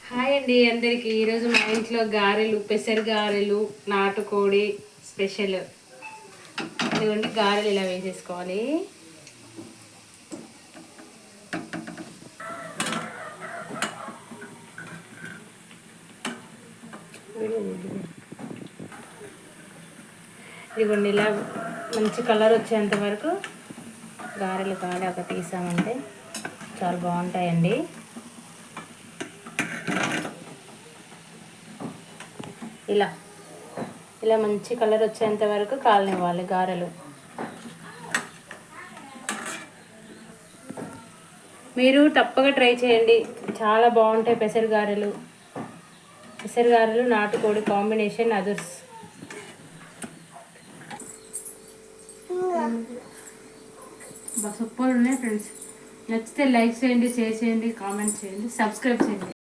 Hi అండి అందరికి. ఈరోజు మా ఇంట్లో గారెలు, పెసర గారెలు, నాటుకోడి స్పెషల్. ఇదిగోండి గారెలు ఇలా వేసేసుకోవాలి. ఇదిగోండి ఇలా మంచి కలర్ వచ్చేంత వరకు గారెలు కాడ ఒక తీసామంటే చాలా బాగుంటాయండి. ఇలా ఇలా మంచి కలర్ వచ్చేంత వరకు కాలనివ్వాలి గారెలు. మీరు తప్పగా ట్రై చేయండి, చాలా బాగుంటాయి పెసర గారెలు. పెసర గారెలు నాటుకోడి కాంబినేషన్ అదుర్స్. సూపర్ ఉన్నాయి ఫ్రెండ్స్. నచ్చితే లైక్ చేయండి, షేర్ చేయండి, కామెంట్ చేయండి, సబ్స్క్రైబ్ చేయండి.